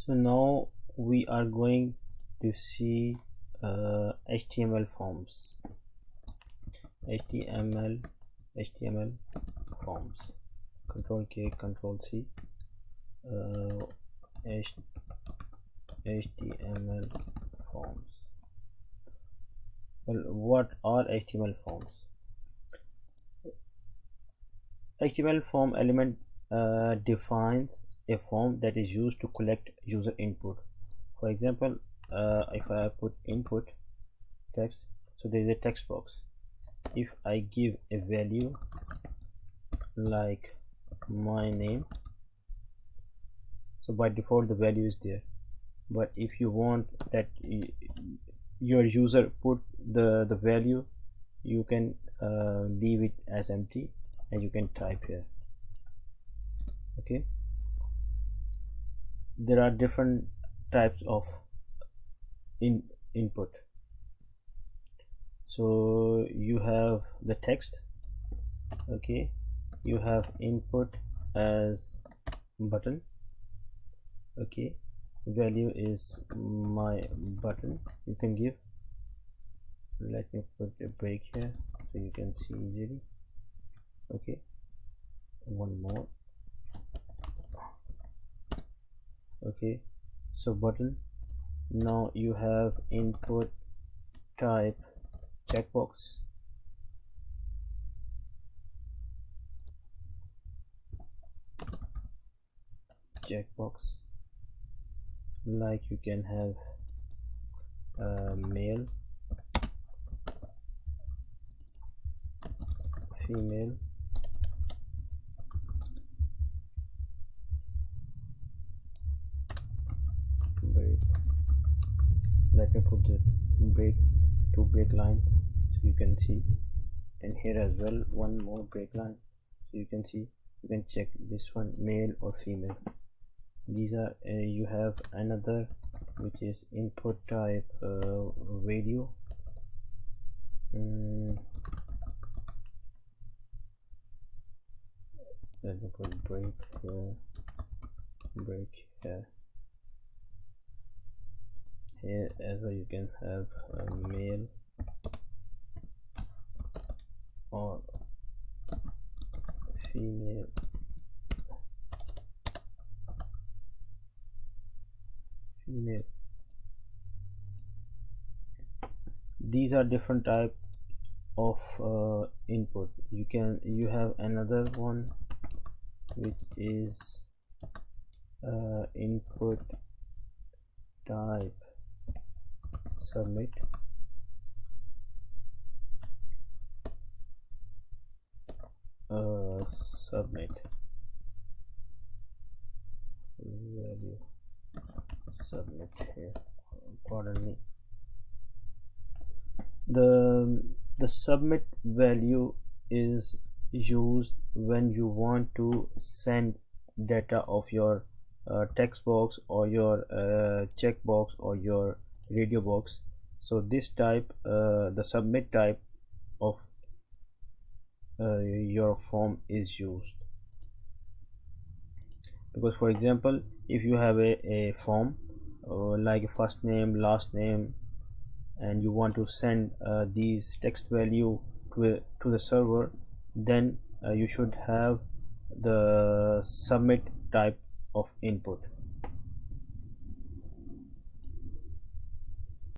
So now we are going to see HTML forms. HTML forms. Control K, Control C. HTML forms. Well, what are HTML forms? HTML form element defines a form that is used to collect user input. For example, if I put input text, so there is a text box. If I give a value like my name, so by default the value is there, but if you want that your user put the value, you can leave it as empty and you can type here. Okay, there are different types of input. So you have the text. Okay, you have input as button. Okay, value is my button. You can give, let me put a break here so you can see easily. Okay, one more. Okay, so button. Now you have input type checkbox. Checkbox, like you can have male, female, break. Let me put the break, two break lines so you can see, and here as well one more break line so you can see. You can check this one, male or female. These are you have another which is input type radio. Let me put break here, break here. Here as well you can have male or female. These are different type of input. You have another one which is input type submit. Submit value, submit here, pardon me. The submit value is used when you want to send data of your text box or your checkbox or your radio box. So this type, the submit type of your form is used, because for example if you have a form like first name, last name, and you want to send these text value to the server, then you should have the submit type of input.